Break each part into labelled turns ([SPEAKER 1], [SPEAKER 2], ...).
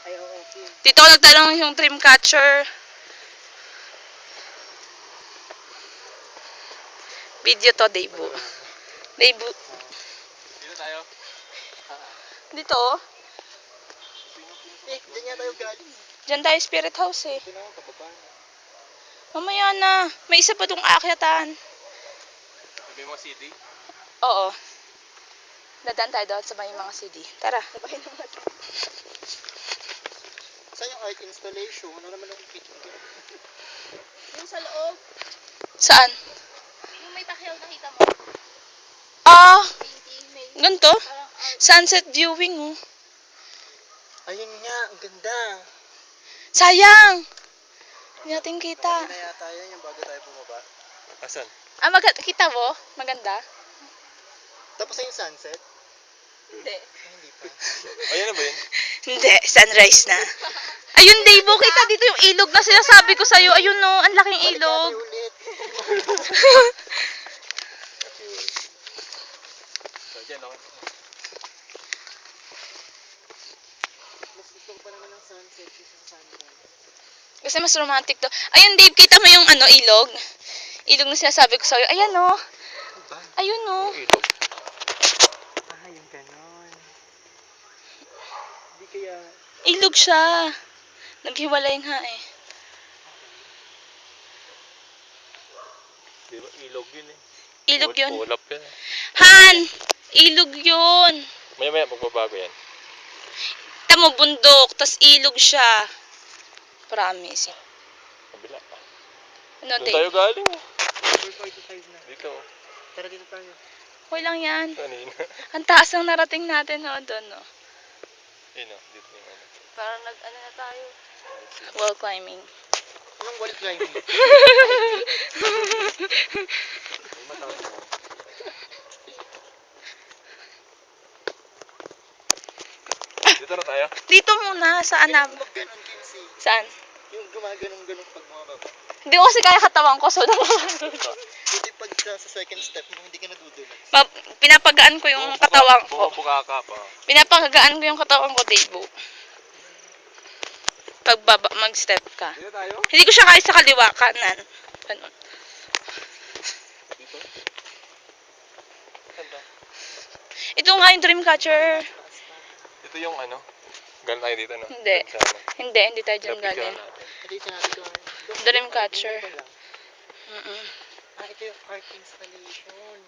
[SPEAKER 1] Ay, okay.
[SPEAKER 2] Dito ako nagtanong yung dream catcher. Video to, Debo. Debo.
[SPEAKER 3] Dito tayo.
[SPEAKER 2] Dito.
[SPEAKER 1] Diyan nga tayo galing.
[SPEAKER 2] Diyan tayo Spirit House eh.
[SPEAKER 1] Ito na ako, kababa na.
[SPEAKER 2] Mamaya na. May isa pa itong aakyatan.
[SPEAKER 3] Sabi mo CD?
[SPEAKER 2] Oo. Dadaan tayo doon sa may mga CD. Tara.
[SPEAKER 1] Sabahin na natin. Saan yung art installation? Ano naman yung picture?
[SPEAKER 4] Yung sa loob,
[SPEAKER 2] Saan?
[SPEAKER 4] yung may takyaw nakita mo,
[SPEAKER 2] Ah,
[SPEAKER 4] painting, may
[SPEAKER 2] ganito.
[SPEAKER 4] parang art.
[SPEAKER 2] Sunset viewing oh.
[SPEAKER 1] Ayun nga, ang ganda.
[SPEAKER 2] Sayang. Hindi natin kita.
[SPEAKER 1] Hindi na yata yan yung bago tayo bumaba.
[SPEAKER 3] Asan?
[SPEAKER 2] Ah, kita mo? Maganda?
[SPEAKER 1] Tapos na yung sunset?
[SPEAKER 2] Hindi.
[SPEAKER 1] Ay, hindi pa.
[SPEAKER 3] Ayan na ba yun?
[SPEAKER 2] Hindi, sunrise na. Ayun, Debo, kita dito yung ilog na sinasabi ko sa'yo. Ayun no, ang laking
[SPEAKER 1] Balik
[SPEAKER 2] ilog.
[SPEAKER 1] natin ulit.
[SPEAKER 3] So, dyan ako.
[SPEAKER 1] Mas gusto ko pa naman ng sunset kaysa sa sunrise.
[SPEAKER 2] Kasi mas romantic to. Ayun, Dave, kita mo yung ilog? Ilog na sinasabi ko sa'yo. Ayan no.
[SPEAKER 1] Ba?
[SPEAKER 2] Ayun no.
[SPEAKER 3] Yung ilog.
[SPEAKER 1] Ah, yung ganon. Hindi kaya...
[SPEAKER 2] Ilog siya. Naghiwalay nga eh.
[SPEAKER 3] Di ba? Ilog yun eh.
[SPEAKER 2] Ilog yun.
[SPEAKER 3] Ulap yan.
[SPEAKER 2] Han! Ilog yun.
[SPEAKER 3] Maya magbabago yan.
[SPEAKER 2] Tamo bundok, tas ilog siya. Promise.
[SPEAKER 3] Kabila.
[SPEAKER 2] Ano,
[SPEAKER 3] Doon tayo
[SPEAKER 2] Dave?
[SPEAKER 3] galing.
[SPEAKER 1] 4:45 na.
[SPEAKER 3] Dito.
[SPEAKER 1] Tara dito tayo.
[SPEAKER 2] Okay lang yan.
[SPEAKER 3] Kanina.
[SPEAKER 2] Ang taas ang narating natin, no? Doon, no?
[SPEAKER 3] Yun o. Dito yung ano.
[SPEAKER 4] Parang nag-ano na tayo.
[SPEAKER 2] Wall climbing.
[SPEAKER 1] Anong wall climbing?
[SPEAKER 3] Ay, matawag mo. Dito na tayo.
[SPEAKER 2] Dito muna, saan na?
[SPEAKER 1] Yung ganon kasi.
[SPEAKER 2] Saan?
[SPEAKER 1] Yung gumaganong-ganong pag bumababa.
[SPEAKER 2] Hindi ko kasi kaya katawan ko, so dito.
[SPEAKER 1] Buti pag sa second step mo, hindi ka nadudulas.
[SPEAKER 2] Pinapagaan ko yung katawan ko.
[SPEAKER 3] Bumubuka ka pa.
[SPEAKER 2] Pinapagaan ko yung katawan ko, Debo. Pag mag-step ka.
[SPEAKER 3] Dito tayo.
[SPEAKER 2] Hindi ko siya kaya sa kaliwa, kanan. Ganun.
[SPEAKER 3] Dito. Saan?
[SPEAKER 2] Ito nga yung dream catcher.
[SPEAKER 3] Ito yung ano. Galing tayo dito, no?
[SPEAKER 2] Hindi.
[SPEAKER 3] Sa ano.
[SPEAKER 2] Hindi tayo dyan
[SPEAKER 3] Lapit
[SPEAKER 2] galing.
[SPEAKER 3] ka natin.
[SPEAKER 1] Ito yung sinabi ko.
[SPEAKER 2] Dream catcher.
[SPEAKER 1] Ganyan pa lang.
[SPEAKER 2] Mm-mm.
[SPEAKER 1] Ah, ito yung art installation.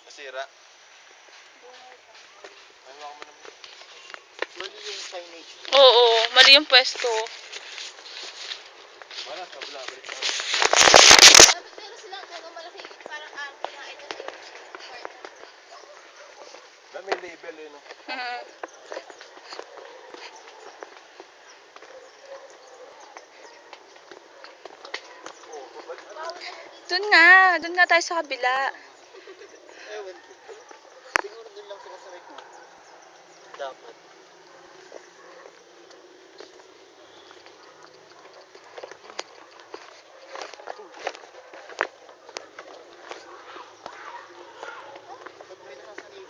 [SPEAKER 3] Nasira. Ano ako mo naman?
[SPEAKER 1] Mali yung signage.
[SPEAKER 2] Oo, mali yung pwesto.
[SPEAKER 3] Wala, kabila. Balik tayo.
[SPEAKER 4] Dapat meron silang ano, malaki, parang arko na ito na yung part.
[SPEAKER 3] May label eh, no?
[SPEAKER 2] Mm. Doon nga tayo sa kabila.
[SPEAKER 1] Ewan ko. Siguro dun lang sila sa may kuha. Dapat. Pag may nakasanib.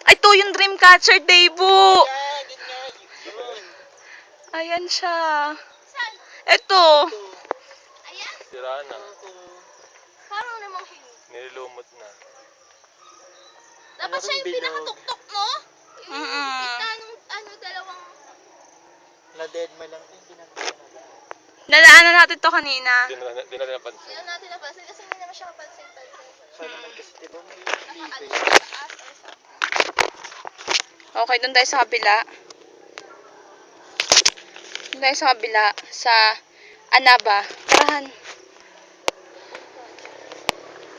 [SPEAKER 2] Ay, to yung dream catcher, Debo.
[SPEAKER 1] Yan, yun nga. Yun.
[SPEAKER 2] Ayan siya.
[SPEAKER 4] Saan?
[SPEAKER 2] Ito.
[SPEAKER 1] Ito.
[SPEAKER 4] Ayan?
[SPEAKER 3] Sira na.
[SPEAKER 1] Oo.
[SPEAKER 4] Parang namang hindi.
[SPEAKER 3] Nililumot na.
[SPEAKER 4] Dapat siya yung
[SPEAKER 1] bilog.
[SPEAKER 4] pinakatuktok mo. Yung
[SPEAKER 2] Mm-mm.
[SPEAKER 4] kita nung ano, dalawang...
[SPEAKER 1] Na-dead ma lang. Ay, ginagawa na lang.
[SPEAKER 2] Nadaanan natin to kanina.
[SPEAKER 3] Di na
[SPEAKER 4] Hindi
[SPEAKER 3] napansin.
[SPEAKER 4] na natin napansin kasi hindi naman siya kapansin tayo.
[SPEAKER 1] Sana naman kasi diba may
[SPEAKER 4] Naka-ano
[SPEAKER 1] libre.
[SPEAKER 4] sa taas or something.
[SPEAKER 2] Okay, doon tayo sa kabila. Doon tayo sa kabila. Sa Anaba. Tarahan.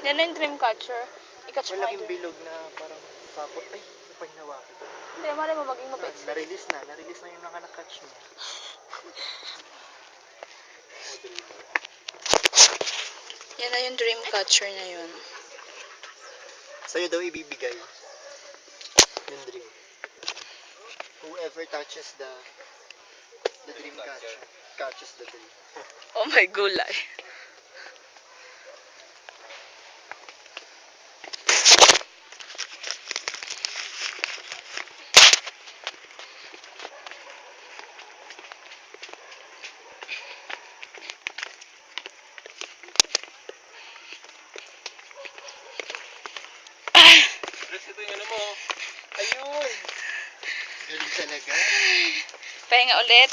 [SPEAKER 2] Yan na yung dream catcher. I-catch mo
[SPEAKER 1] Malaking
[SPEAKER 2] yun.
[SPEAKER 1] bilog na parang sapot. Ay, kapag hinawakan.
[SPEAKER 2] Hindi, mali mo maging mapit.
[SPEAKER 1] Na-release na. Na-release na yung nakanakatch niya.
[SPEAKER 2] Yan na yung dream catcher na yun.
[SPEAKER 1] Sa'yo daw ibibigay. Yung dream. Whoever touches the dream catcher. Catches the dream.
[SPEAKER 2] Oh my gulay.
[SPEAKER 3] Tapos ito yung ano mo.
[SPEAKER 1] Ayun. Galing talaga.
[SPEAKER 2] Pahinga ulit.